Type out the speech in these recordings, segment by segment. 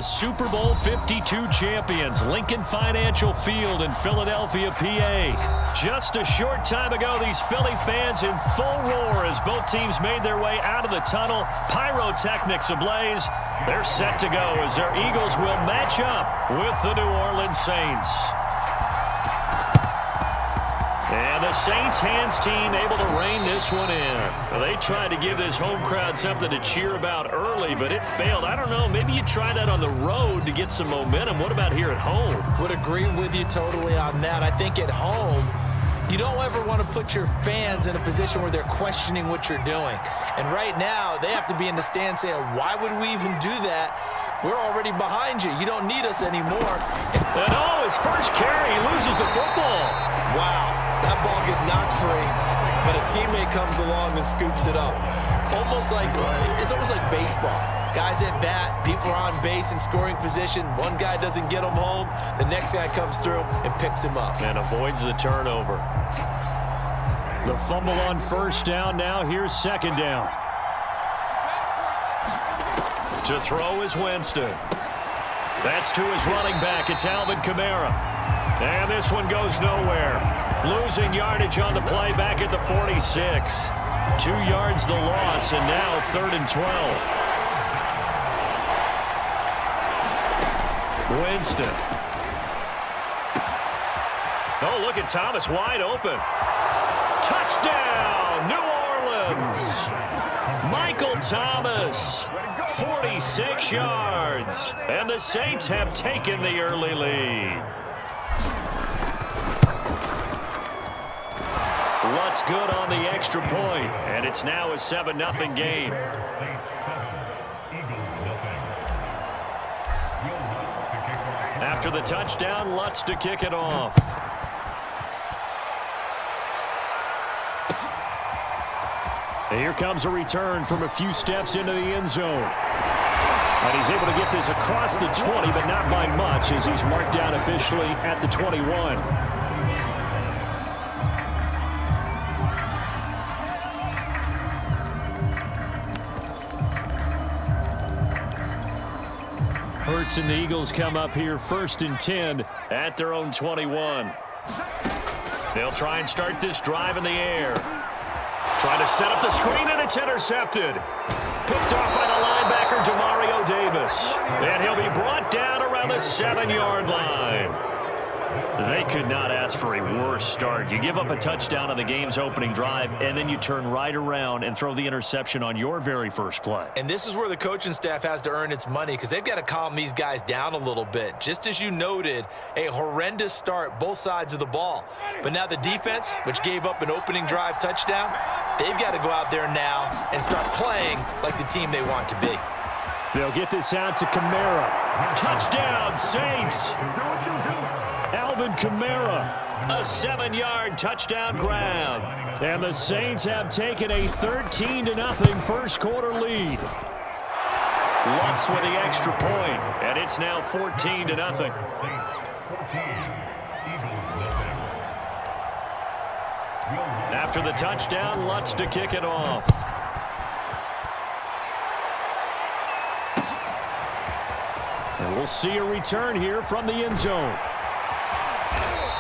Super Bowl 52 champions, Lincoln Financial Field in Philadelphia, PA. Just a short time ago, these Philly fans in full roar as both teams made their way out of the tunnel. Pyrotechnics ablaze. They're set to go as their Eagles will match up with the New Orleans Saints. And the Saints hands team able to rein this one in. They tried to give this home crowd something to cheer about early, but it failed. I don't know, maybe you try that on the road to get some momentum. What about here at home? Would agree with you totally on that. I think at home, you don't ever want to put your fans in a position where they're questioning what you're doing. And right now, they have to be in the stand saying, why would we even do that? We're already behind you. You don't need us anymore. And his first carry, he loses the football. Wow. That ball gets knocked free, but a teammate comes along and scoops it up. It's almost like baseball. Guys at bat, people are on base in scoring position. One guy doesn't get him home. The next guy comes through and picks him up. And avoids the turnover. The fumble on first down. Now here's second down. To throw is Winston. That's to his running back. It's Alvin Kamara. And this one goes nowhere. Losing yardage on the play back at the 46. 2 yards the loss, and now 3rd and 12. Winston. Oh, look at Thomas wide open. Touchdown, New Orleans. Michael Thomas, 46 yards. And the Saints have taken the early lead. Lutz good on the extra point, and it's now a 7-0 game. After the touchdown, Lutz to kick it off. And here comes a return from a few steps into the end zone. And he's able to get this across the 20, but not by much as he's marked down officially at the 21. Hurts and the Eagles come up here 1st and 10 at their own 21. They'll try and start this drive in the air. Trying to set up the screen, and it's intercepted. Picked off by the linebacker, Demario Davis. And he'll be brought down around the 7-yard line. They could not ask for a worse start. You give up a touchdown on the game's opening drive, and then you turn right around and throw the interception on your very first play. And this is where the coaching staff has to earn its money because they've got to calm these guys down a little bit. Just as you noted, a horrendous start, both sides of the ball. But now the defense, which gave up an opening drive touchdown, they've got to go out there now and start playing like the team they want to be. They'll get this out to Kamara. Touchdown, Saints! Alvin Kamara, a 7-yard touchdown grab. And the Saints have taken a 13-0 first quarter lead. Lutz with the extra point, and it's now 14-0. After the touchdown, Lutz to kick it off. And we'll see a return here from the end zone.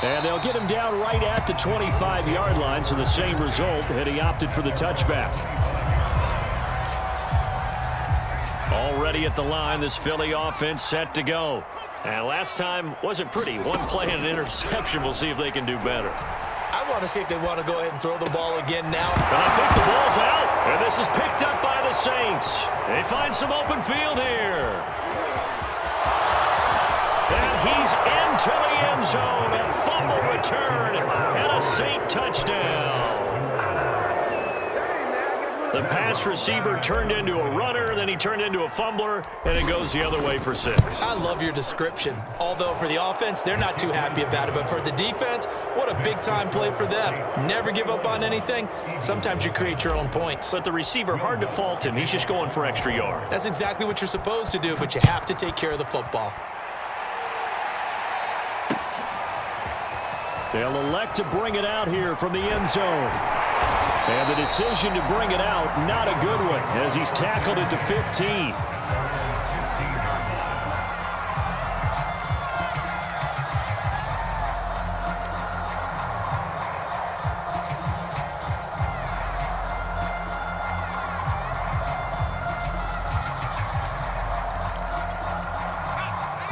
And they'll get him down right at the 25-yard line, so the same result, and he opted for the touchback. Already at the line, this Philly offense set to go. And last time wasn't pretty. One play and an interception. We'll see if they can do better. I want to see if they want to go ahead and throw the ball again now. And I think the ball's out, and this is picked up by the Saints. They find some open field here. And he's into the end zone. A fumble return and a Saint touchdown. The pass receiver turned into a runner, then he turned into a fumbler, and it goes the other way for 6. I love your description. Although for the offense, they're not too happy about it. But for the defense, what a big-time play for them. Never give up on anything. Sometimes you create your own points. But the receiver, hard to fault him. He's just going for extra yard. That's exactly what you're supposed to do, but you have to take care of the football. They'll elect to bring it out here from the end zone. And the decision to bring it out, not a good one, as he's tackled at the 15.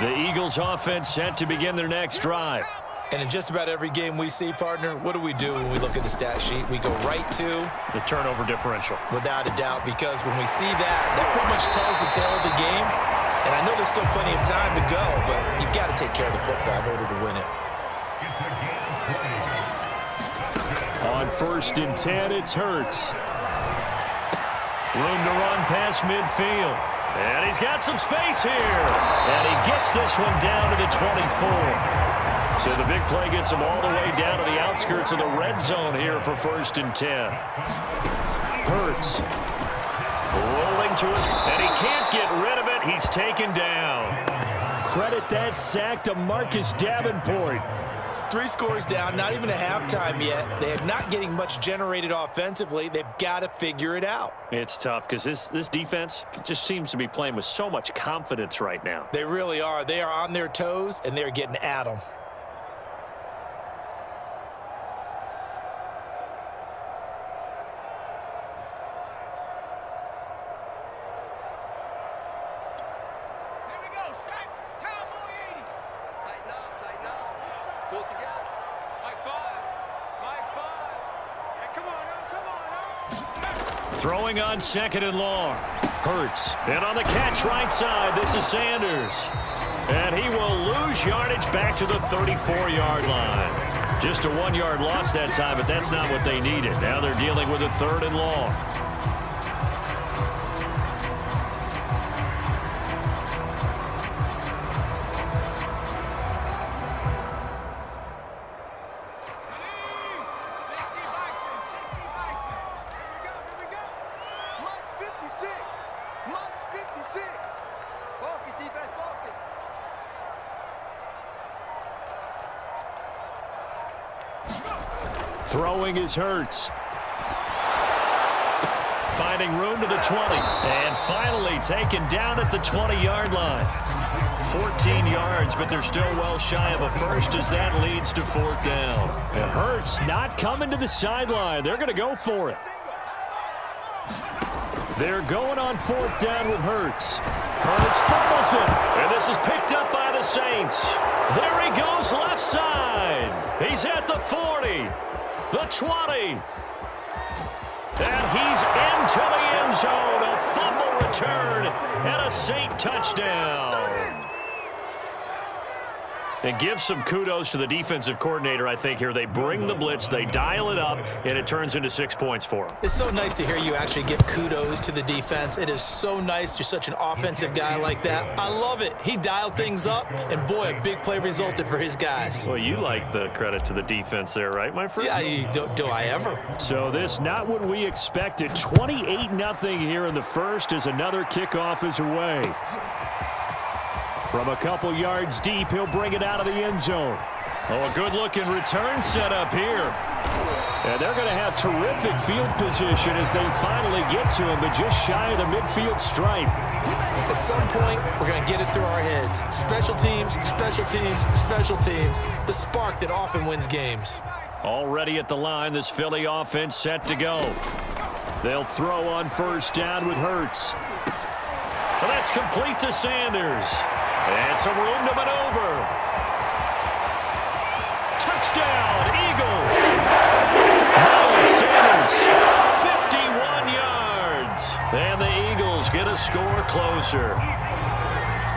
The Eagles offense set to begin their next drive. And in just about every game we see, partner, what do we do when we look at the stat sheet? We go right to the turnover differential. Without a doubt, because when we see that pretty much tells the tale of the game. And I know there's still plenty of time to go, but you've got to take care of the football in order to win it. On 1st and 10, it's Hurts. Room to run past midfield. And he's got some space here. And he gets this one down to the 24. So the big play gets him all the way down to the outskirts of the red zone here for 1st and 10. Hurts rolling to his, and he can't get rid of it. He's taken down. Credit that sack to Marcus Davenport. 3 scores down, not even a halftime yet. They are not getting much generated offensively. They've got to figure it out. It's tough because this defense just seems to be playing with so much confidence right now. They really are. They are on their toes, and they're getting at them. Throwing on 2nd and long. Hurts. And on the catch right side, this is Sanders. And he will lose yardage back to the 34-yard line. Just a 1-yard loss that time, but that's not what they needed. Now they're dealing with a 3rd and long. Throwing is Hurts. Finding room to the 20. And finally taken down at the 20-yard line. 14 yards, but they're still well shy of a first as that leads to 4th down. And Hurts not coming to the sideline. They're going to go for it. They're going on 4th down with Hurts. Hurts fumbles it. And this is picked up by the Saints. There he goes left side. He's at the 40. The 20. And he's into the end zone. A fumble return and a Saint touchdown. And give some kudos to the defensive coordinator, I think, here. They bring the blitz, they dial it up, and it turns into 6 points for them. It's so nice to hear you actually give kudos to the defense. It is so nice. You're such an offensive guy like that. I love it. He dialed things up, and boy, a big play resulted for his guys. Well, you like the credit to the defense there, right, my friend? Yeah, do I ever? So this not what we expected. 28-0 here in the first as another kickoff is away. From a couple yards deep, he'll bring it out of the end zone. Oh, a good-looking return set up here. And they're going to have terrific field position as they finally get to him, but just shy of the midfield stripe. At some point, we're going to get it through our heads. Special teams, special teams, special teams. The spark that often wins games. Already at the line, this Philly offense set to go. They'll throw on 1st down with Hurts. Well, that's complete to Sanders. And some room to maneuver. Touchdown, Eagles. Miles Sanders, 51 yards. And the Eagles get a score closer.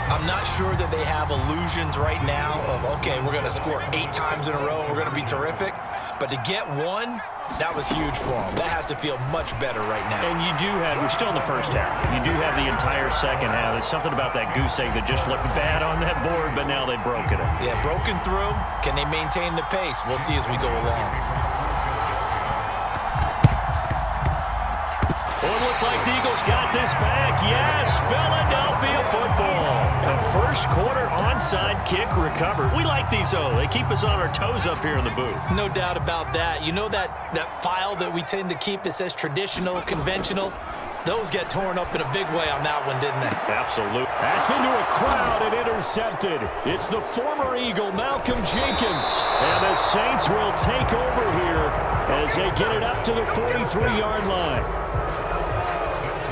I'm not sure that they have illusions right now of, okay, we're going to score 8 times in a row and we're going to be terrific. But to get one, that was huge for them. That has to feel much better right now. And you do have, we're still in the first half. You do have the entire second half. There's something about that goose egg that just looked bad on that board, but now they've broken it. Yeah, broken through. Can they maintain the pace? We'll see as we go along. Well, it looked like the Eagles got this back. Yes, Philadelphia football. A first quarter onside kick recovered. We like these, though. They keep us on our toes up here in the booth. No doubt about that. You know that file that we tend to keep that says traditional, conventional? Those get torn up in a big way on that one, didn't they? Absolutely. That's into a crowd and intercepted. It's the former Eagle, Malcolm Jenkins. And the Saints will take over here as they get it up to the 43-yard line.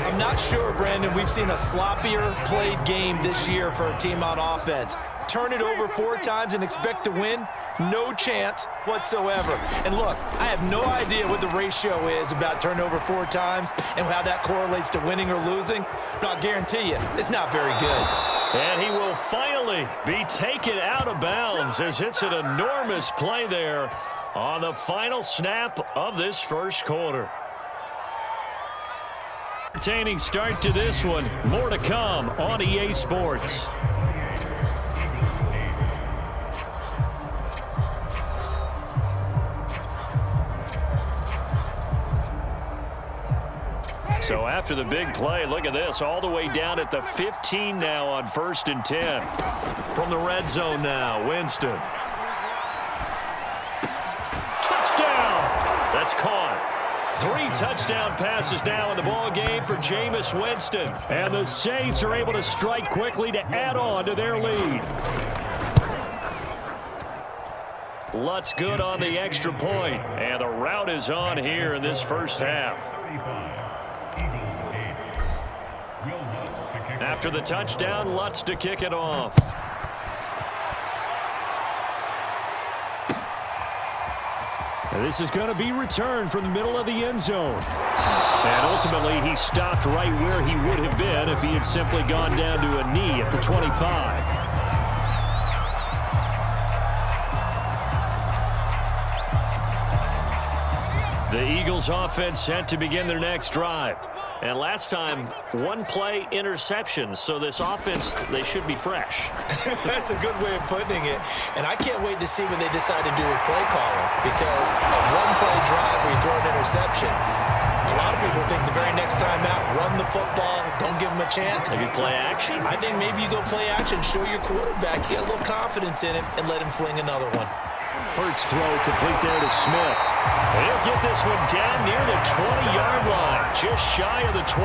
I'm I'm not sure, Brandon, we've seen a sloppier played game this year for a team on offense. Turn it over 4 times and expect to win? No chance whatsoever. And look, I have no idea what the ratio is about turnover 4 times and how that correlates to winning or losing, but I'll guarantee you, it's not very good. And he will finally be taken out of bounds as it's an enormous play there on the final snap of this first quarter. Entertaining start to this one. More to come on EA Sports. So after the big play, look at this, all the way down at the 15 now on 1st and 10. From the red zone now, Winston. Touchdown! That's caught. 3 touchdown passes now in the ball game for Jameis Winston. And the Saints are able to strike quickly to add on to their lead. Lutz good on the extra point. And the route is on here in this first half. After the touchdown, Lutz to kick it off. And this is going to be returned from the middle of the end zone. And ultimately, he stopped right where he would have been if he had simply gone down to a knee at the 25. The Eagles offense set to begin their next drive. And last time, 1-play interceptions. So this offense, they should be fresh. That's a good way of putting it. And I can't wait to see what they decide to do with play calling. Because a 1-play drive where you throw an interception, a lot of people think the very next time out, run the football, don't give them a chance. Maybe play action? I think maybe you go play action, show your quarterback, get a little confidence in him, and let him fling another one. Hurts throw complete there to Smith. He'll get this one down near the 20-yard line, just shy of the 20.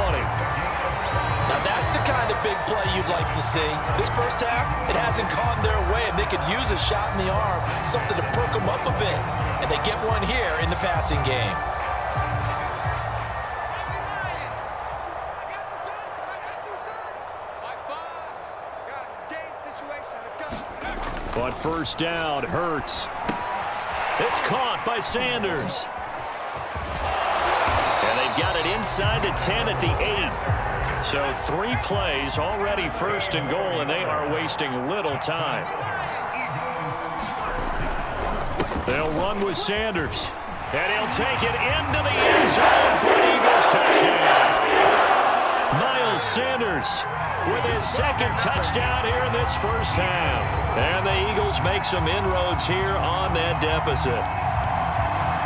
Now that's the kind of big play you'd like to see. This first half, it hasn't gone their way, and they could use a shot in the arm, something to perk them up a bit. And they get one here in the passing game. On first down, Hurts. It's caught by Sanders. And they've got it inside the 10 at the 8. So 3 plays already first and goal, and they are wasting little time. They'll run with Sanders. And he'll take it into the end zone for an Eagles touchdown. Miles Sanders with his 2nd touchdown here in this first half. And the Eagles make some inroads here on that deficit.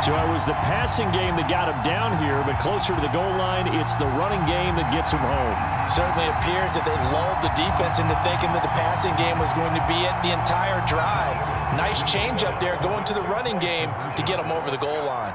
So it was the passing game that got him down here, but closer to the goal line, it's the running game that gets him home. Certainly appears that they lulled the defense into thinking that the passing game was going to be it the entire drive. Nice change up there going to the running game to get him over the goal line.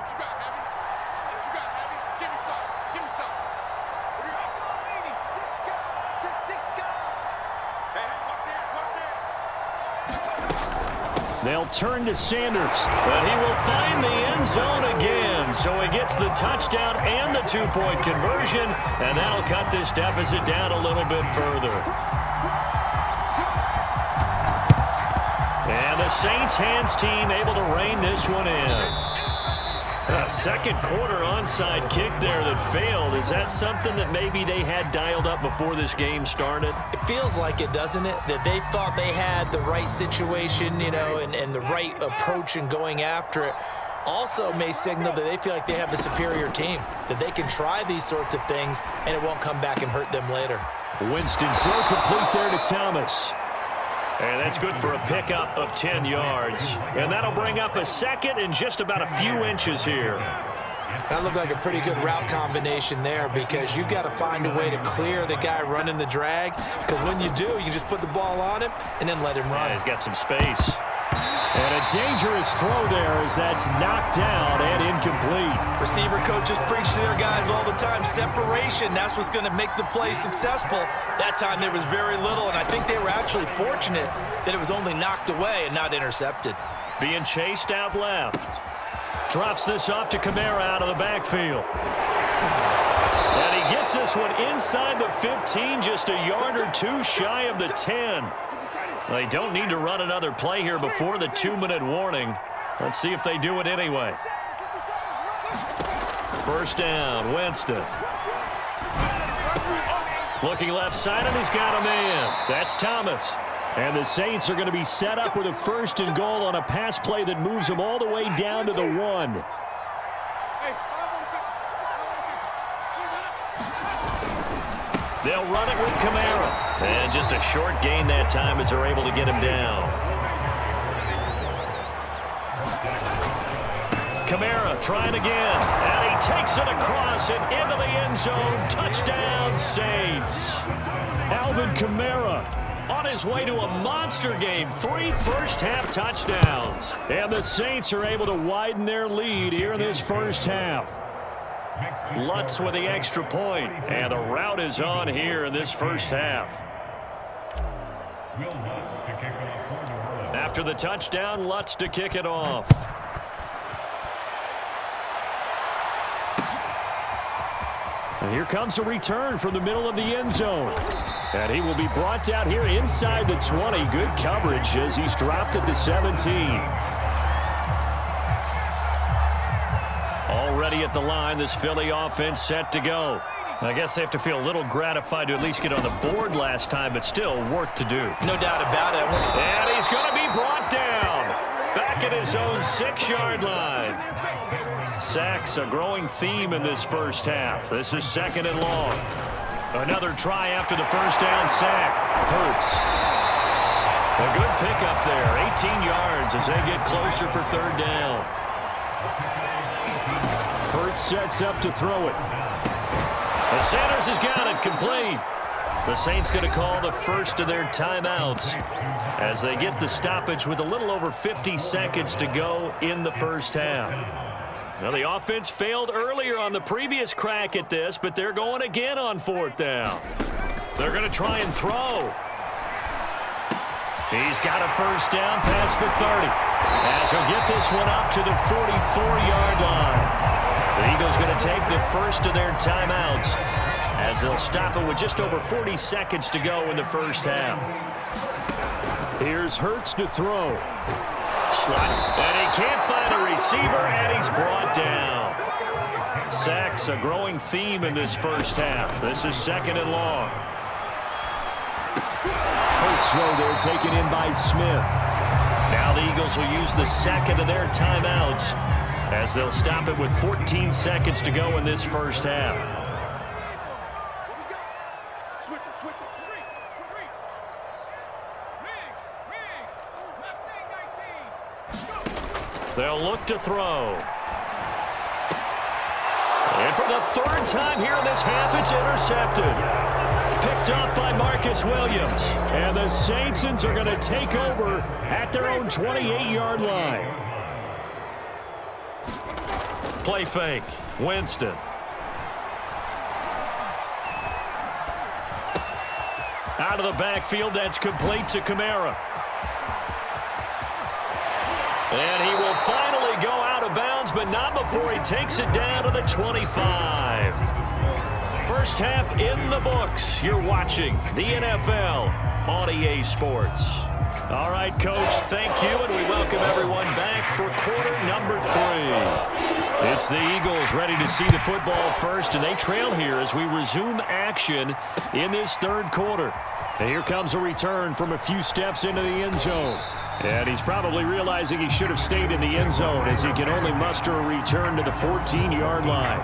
They'll turn to Sanders, but he will find the end zone again. So he gets the touchdown and the 2-point conversion, and that'll cut this deficit down a little bit further. And the Saints hands team able to rein this one in. A second quarter onside kick there that failed. Is that something that maybe they had dialed up before this game started? It feels like it, doesn't it? That they thought they had the right situation, you know, and the right approach in going after it. Also may signal that they feel like they have the superior team, that they can try these sorts of things and it won't come back and hurt them later. Winston throw complete there to Thomas. And that's good for a pickup of 10 yards. And that'll bring up a 2nd and just about a few inches here. That looked like a pretty good route combination there because you've got to find a way to clear the guy running the drag. Because when you do, you just put the ball on him and then let him run. Yeah, he's got some space. And a dangerous throw there as that's knocked down and incomplete. Receiver coaches preach to their guys all the time. Separation, that's what's going to make the play successful. That time there was very little, and I think they were actually fortunate that it was only knocked away and not intercepted. Being chased out left. Drops this off to Kamara out of the backfield. And he Gets this one inside the 15, just a yard or two shy of the 10. They don't need to run another play here before the 2-minute warning. Let's see if they do it anyway. First down, Winston. Looking left side, and he's got a man. That's Thomas. And the Saints are going to be set up with a 1st and goal on a pass play that moves them all the way down to the 1. They'll run it with Kamara. And just a short gain that time as they're able to get him down. Kamara trying again. And he takes it across and into the end zone. Touchdown, Saints. Alvin Kamara on his way to a monster game. 3 first-half touchdowns. And the Saints are able to widen their lead here in this first half. Lutz with the extra point, and the route is on here in this first half. After the touchdown, Lutz to kick it off. And here comes a return from the middle of the end zone. And he will be brought down here inside the 20. Good coverage as he's dropped at the 17. Already at the line, this Philly offense set to go. I guess they have to feel a little gratified to at least get on the board last time, but still work to do. No doubt about it. And he's going to be brought down. Back at his own 6-yard line. Sacks a growing theme in this first half. This is 2nd and long. Another try after the first down sack. Hurts. A good pickup there. 18 yards as they get closer for 3rd down. Hurts sets up to throw it. And Sanders has got it complete. The Saints going to call the first of their timeouts as they get the stoppage with a little over 50 seconds to go in the first half. Now, the offense failed earlier on the previous crack at this, but they're going again on 4th down. They're going to try and throw. He's got a first down past the 30. As he'll get this one up to the 44-yard line. The Eagles going to take the first of their timeouts as they'll stop it with just over 40 seconds to go in the first half. Here's Hurts to throw. Slot, and he can't find a receiver, and he's brought down. Sacks a growing theme in this first half. This is 2nd and long. Hurts throw there taken in by Smith. Now the Eagles will use the 2nd of their timeouts as they'll stop it with 14 seconds to go in this first half. They'll look to throw. And for the 3rd time here in this half, it's intercepted. Picked up by Marcus Williams. And the Saints are going to take over at their own 28-yard line. Play fake. Winston. Out of the backfield, that's complete to Kamara. And he will finally go out of bounds, but not before he takes it down to the 25. First half in the books. You're watching the NFL on EA Sports. All right, Coach, thank you, and we welcome everyone back for quarter number 3. It's the Eagles ready to see the football first, and they trail here as we resume action in this 3rd quarter. And here comes a return from a few steps into the end zone. And he's probably realizing he should have stayed in the end zone as he can only muster a return to the 14-yard line.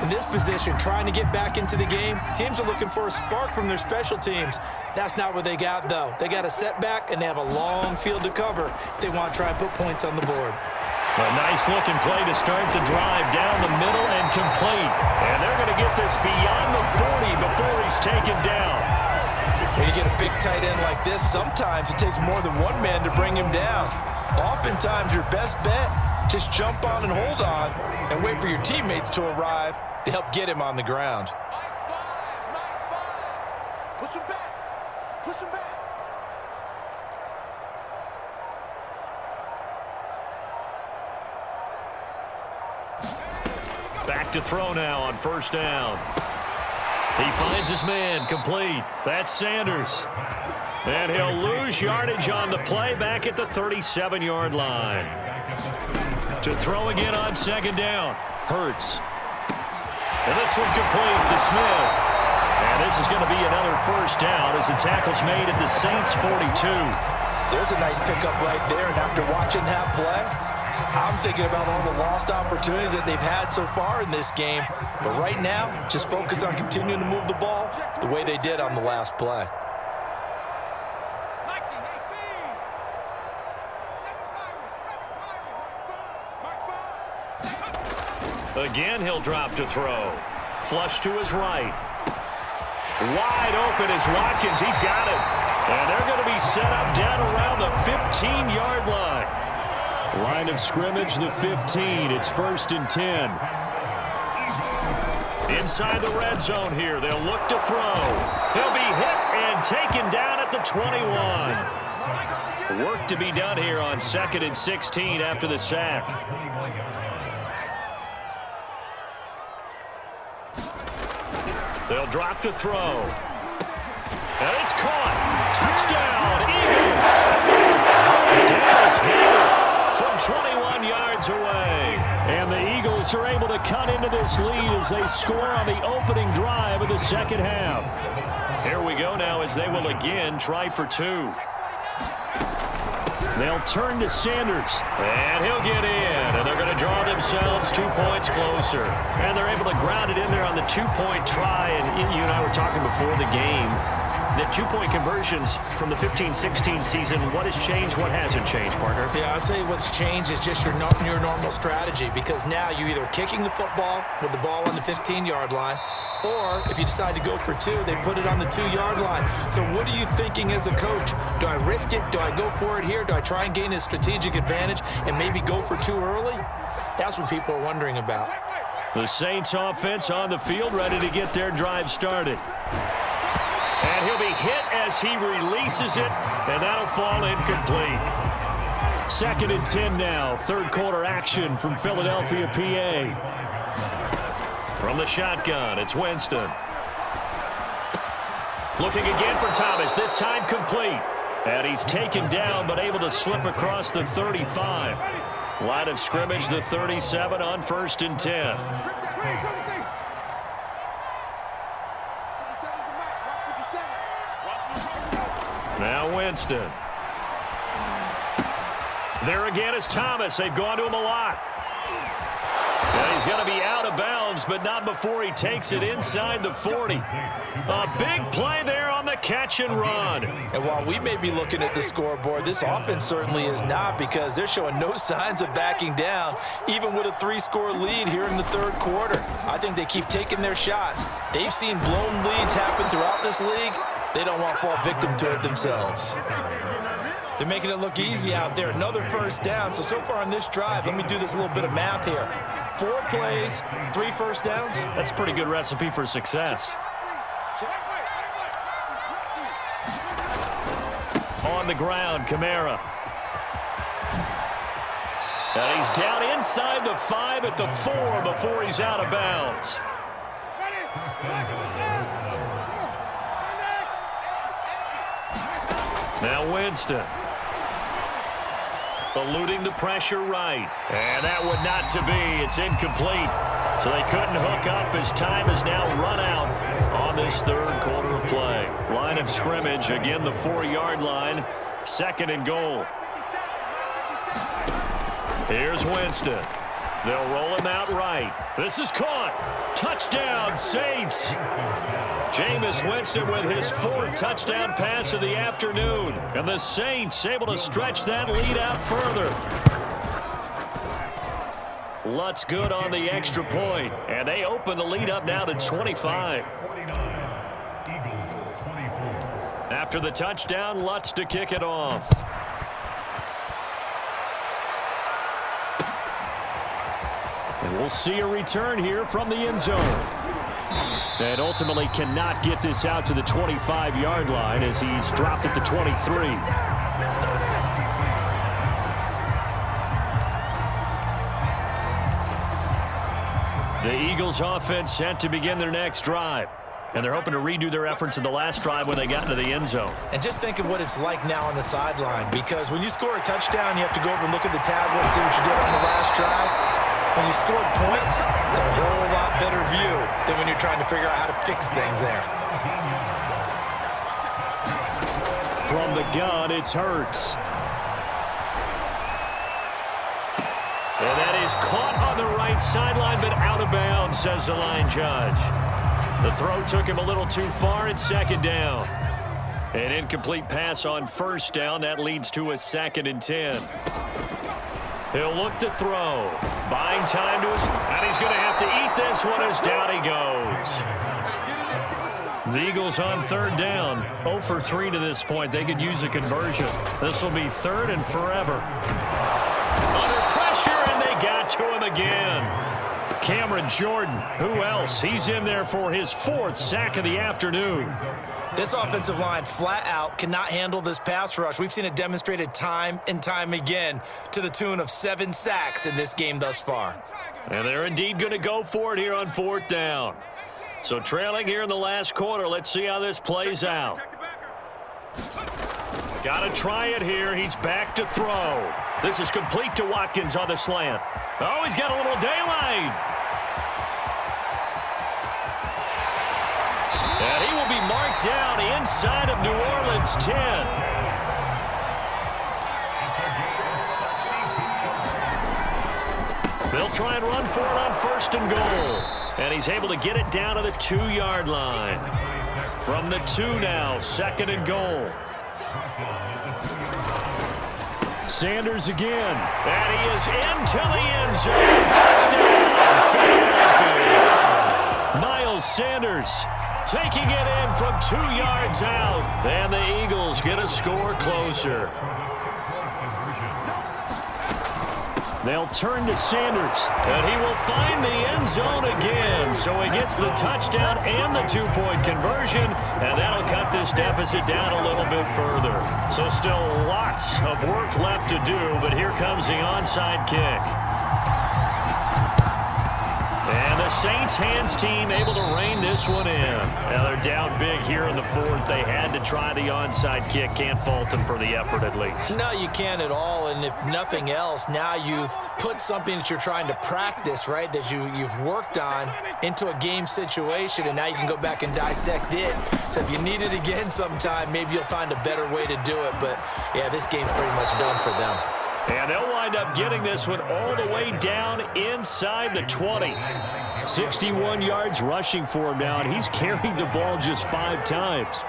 In this position, trying to get back into the game, teams are looking for a spark from their special teams. That's not what they got, though. They got a setback, and they have a long field to cover if they want to try and put points on the board. A nice-looking play to start the drive down the middle and complete. And they're going to get this beyond the 40 before he's taken down. When you get a big tight end like this, sometimes it takes more than one man to bring him down. Oftentimes, your best bet, just jump on and hold on and wait for your teammates to arrive to help get him on the ground. Push him back. Push him back. Back to throw now on first down. He finds his man, complete. That's Sanders. And he'll lose yardage on the play back at the 37-yard line. To throw again on second down. Hurts. And this one complete to Smith. And this is going to be another first down as the tackle's made at the Saints' 42. There's a nice pickup right there, and after watching that play, I'm thinking about all the lost opportunities that they've had so far in this game. But right now, just focus on continuing to move the ball the way they did on the last play. Again, he'll drop to throw. Flush to his right. Wide open is Watkins. He's got it. And they're going to be set up down around the 15-yard line. Line of scrimmage, the 15. It's 1st and 10. Inside the red zone here. They'll look to throw. He'll be hit and taken down at the 21. Work to be done here on 2nd and 16 after the sack. They'll drop to throw. And it's caught. Touchdown, Eagles. Dallas Gator from 21 yards away. And the Eagles are able to cut into this lead as they score on the opening drive of the second half. Here we go now as they will again try for 2. They'll turn to Sanders, and he'll get in, and they're going to draw themselves 2 points closer. And they're able to ground it in there on the 2-point try, and you and I were talking before the game. The 2-point conversions from the 15-16 season, what has changed, what hasn't changed, partner? Yeah, I'll tell you what's changed is just your normal strategy, because now you're either kicking the football with the ball on the 15-yard line, or if you decide to go for 2, they put it on the 2-yard line. So what are you thinking as a coach? Do I risk it? Do I go for it here? Do I try and gain a strategic advantage and maybe go for 2 early? That's what people are wondering about. The Saints offense on the field, ready to get their drive started. And he'll be hit as he releases it, and that'll fall incomplete. 2nd and 10 now, third quarter action from Philadelphia, PA. From the shotgun, it's Winston. Looking again for Thomas, this time complete. And he's taken down, but able to slip across the 35. Line of scrimmage, the 37 on 1st and 10. Now Winston. There again is Thomas. They've gone to him a lot. And he's going to be out of bounds, but not before he takes it inside the 40. A big play there on the catch and run. And while we may be looking at the scoreboard, this offense certainly is not, because they're showing no signs of backing down, even with a 3-score lead here in the third quarter. I think they keep taking their shots. They've seen blown leads happen throughout this league. They don't want to fall victim to it themselves. They're making it look easy out there. Another first down. So far on this drive, let me do this little bit of math here. 4 plays, 3 first downs. That's a pretty good recipe for success. On the ground, Kamara. And he's down inside the 5 at the 4 before he's out of bounds. Now Winston. Eluding the pressure right. And that would not to be. It's incomplete. So they couldn't hook up as time has now run out on this third quarter of play. Line of scrimmage, again the 4-yard line. 2nd and goal. Here's Winston. They'll roll him out right. This is caught. Touchdown, Saints. Jameis Winston with his 4th touchdown pass of the afternoon. And the Saints able to stretch that lead out further. Lutz good on the extra point. And they open the lead up now to 25. After the touchdown, Lutz to kick it off. And we'll see a return here from the end zone. And ultimately cannot get this out to the 25-yard line as he's dropped at the 23. The Eagles offense set to begin their next drive. And they're hoping to redo their efforts in the last drive when they got into the end zone. And just think of what it's like now on the sideline, because when you score a touchdown, you have to go over and look at the tablet and see what you did on the last drive. When you score points, it's a whole lot better view than when you're trying to figure out how to fix things there. From the gun, it's Hurts. And that is caught on the right sideline, but out of bounds, says the line judge. The throw took him a little too far. It's second down. An incomplete pass on first down. That leads to a 2nd and 10. He'll look to throw. Buying time to his... And he's going to have to eat this one as down he goes. The Eagles on 3rd down. 0 for 3 to this point. They could use a conversion. This will be 3rd and forever. Under pressure, and they got to him again. Cameron Jordan, who else? He's in there for his 4th sack of the afternoon. This offensive line flat out cannot handle this pass rush. We've seen it demonstrated time and time again to the tune of 7 sacks in this game thus far. And they're indeed going to go for it here on 4th down. So trailing here in the last quarter, let's see how this plays out. Got to try it here. He's back to throw. This is complete to Watkins on the slant. Oh, he's got a little daylight. And he will be marked down inside of New Orleans 10. They'll try and run for it on 1st and goal. And he's able to get it down to the 2-yard line. From the 2 now, 2nd and goal. Sanders again. And he is into the end zone. Touchdown, Philadelphia. Miles Sanders taking it in from 2 yards out. And the Eagles get a score closer. They'll turn to Sanders, and he will find the end zone again. So he gets the touchdown and the 2-point conversion, and that'll cut this deficit down a little bit further. So still lots of work left to do, but here comes the onside kick. And the Saints hands team able to rein this one in. Now they're down big here in the 4th. They had to try the onside kick. Can't fault them for the effort at least. No, you can't at all. And if nothing else, now you've put something that you're trying to practice, right, that you've worked on into a game situation, and now you can go back and dissect it. So if you need it again sometime, maybe you'll find a better way to do it. But, yeah, this game's pretty much done for them. And they'll wind up getting this one all the way down inside the 20. 61 yards rushing for him now, and he's carried the ball just 5 times.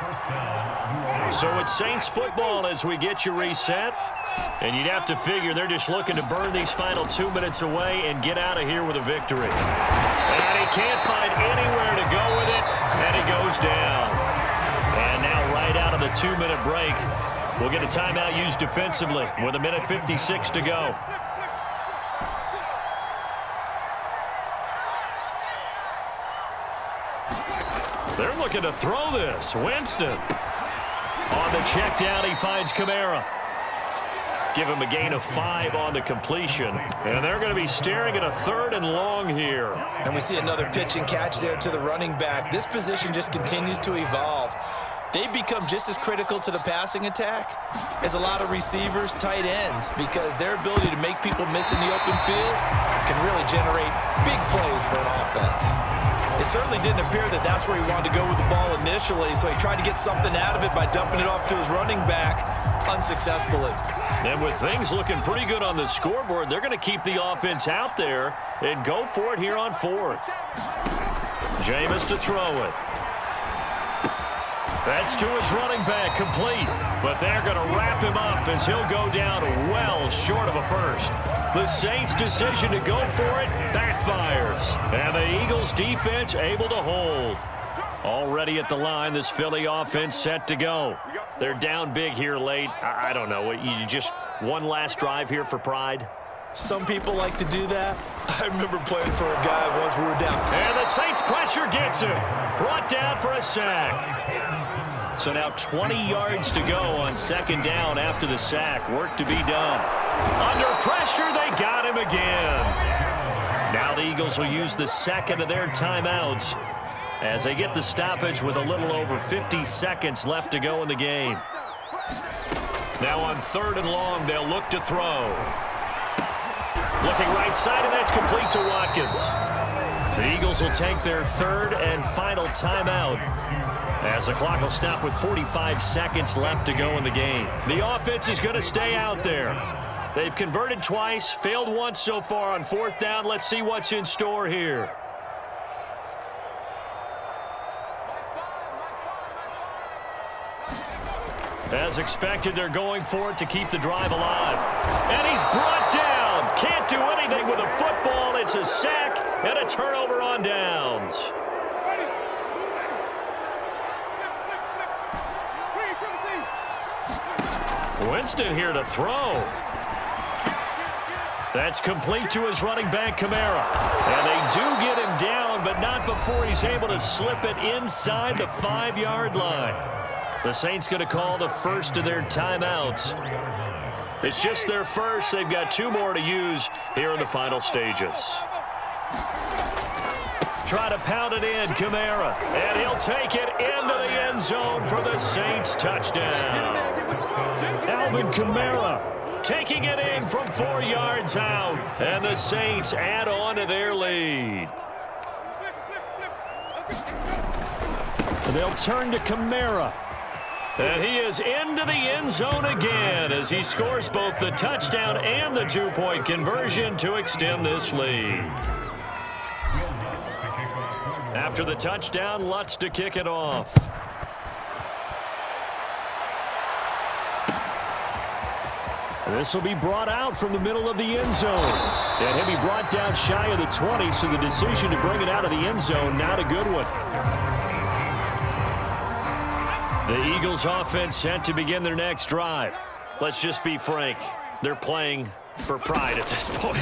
So it's Saints football as we get you reset. And you'd have to figure they're just looking to burn these final 2 minutes away and get out of here with a victory. And he can't find anywhere to go with it, and he goes down. And now right out of the 2-minute break, we'll get a timeout used defensively with 1:56 to go. They're looking to throw this. Winston. On the check down, he finds Kamara. Give him a gain of 5 on the completion. And they're going to be staring at a 3rd and long here. And we see another pitch and catch there to the running back. This position just continues to evolve. They become just as critical to the passing attack as a lot of receivers, tight ends, because their ability to make people miss in the open field can really generate big plays for an offense. It certainly didn't appear that that's where he wanted to go with the ball initially, so he tried to get something out of it by dumping it off to his running back unsuccessfully. And with things looking pretty good on the scoreboard, they're going to keep the offense out there and go for it here on 4th. Jameis to throw it. That's to his running back, complete. But they're going to wrap him up as he'll go down well short of a first. The Saints' decision to go for it backfires. And the Eagles' defense able to hold. Already at the line, this Philly offense set to go. They're down big here late. I don't know. You just one last drive here for pride? Some people like to do that. I remember playing for a guy once we were down. And the Saints' pressure gets him. Brought down for a sack. So now 20 yards to go on 2nd down after the sack. Work to be done. Under pressure, they got him again. Now the Eagles will use the 2nd of their timeouts as they get the stoppage with a little over 50 seconds left to go in the game. Now on 3rd and long, they'll look to throw. Looking right side, and that's complete to Watkins. The Eagles will take their 3rd and final timeout as the clock will stop with 45 seconds left to go in the game. The offense is going to stay out there. They've converted twice, failed once so far on 4th down. Let's see what's in store here. As expected, they're going for it to keep the drive alive. And he's brought down. Can't do anything with a football. It's a sack and a turnover on downs. Winston here to throw. That's complete to his running back, Kamara. And they do get him down, but not before he's able to slip it inside the 5-yard line. The Saints going to call the first of their timeouts. It's just their first. They've got 2 more to use here in the final stages. Try to pound it in, Kamara. And he'll take it into the end zone for the Saints touchdown. Alvin Kamara taking it in from 4 yards out. And the Saints add on to their lead. They'll turn to Kamara. And he is into the end zone again as he scores both the touchdown and the 2-point conversion to extend this lead. After the touchdown, Lutz to kick it off. This will be brought out from the middle of the end zone. And he'll be brought down shy of the 20, so the decision to bring it out of the end zone, not a good one. The Eagles offense set to begin their next drive. Let's just be frank. They're playing for pride at this point.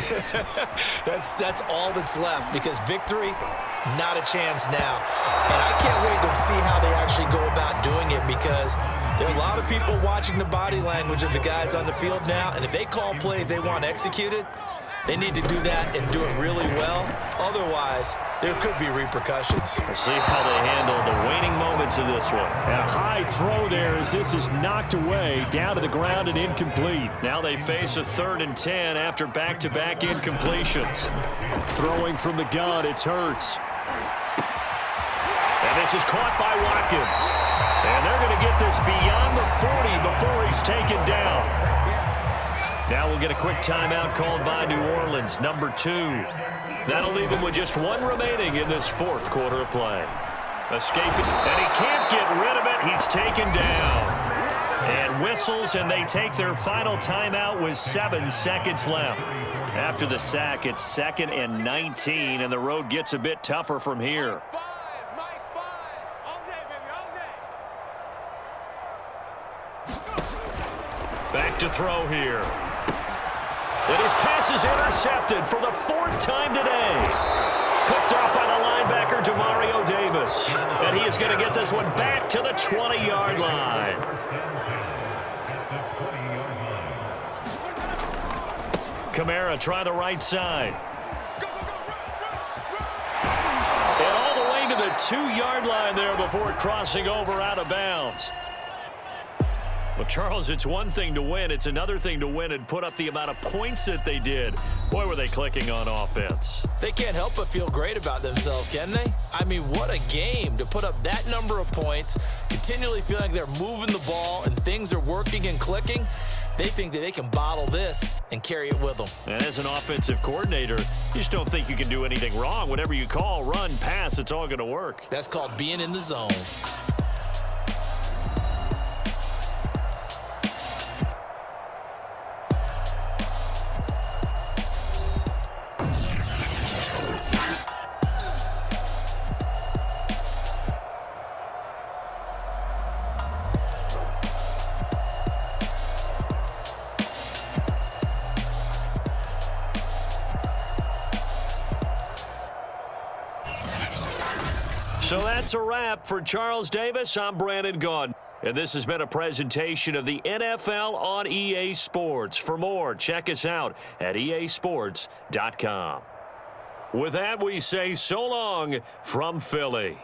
That's all that's left, because victory, not a chance now. And I can't wait to see how they actually go about doing it, because there are a lot of people watching the body language of the guys on the field now, and if they call plays they want executed, they need to do that and do it really well. Otherwise, there could be repercussions. We'll see how they handle the waning moments of this one. And a high throw there as this is knocked away, down to the ground and incomplete. Now they face a 3rd and 10 after back-to-back incompletions. Throwing from the gun, it's Hurts. And this is caught by Watkins. And they're going to get this beyond the 40 before he's taken down. Now we'll get a quick timeout called by New Orleans, number 2. That'll leave them with just 1 remaining in this 4th quarter of play. Escaping, and he can't get rid of it. He's taken down. And whistles, and they take their final timeout with 7 seconds left. After the sack, it's 2nd and 19, and the road gets a bit tougher from here. Back to throw here. And his pass is intercepted for the 4th time today. Picked off by the linebacker, Demario Davis. And he is going to get this one back to the 20-yard line. Kamara try the right side. And all the way to the 2-yard line there before crossing over out of bounds. Well, Charles, it's one thing to win. It's another thing to win and put up the amount of points that they did. Boy, were they clicking on offense. They can't help but feel great about themselves, can they? I mean, what a game to put up that number of points, continually feeling like they're moving the ball and things are working and clicking. They think that they can bottle this and carry it with them. And as an offensive coordinator, you just don't think you can do anything wrong. Whatever you call, run, pass, it's all going to work. That's called being in the zone. So that's a wrap for Charles Davis. I'm Brandon Gaudin. And this has been a presentation of the NFL on EA Sports. For more, check us out at easports.com. With that, we say so long from Philly.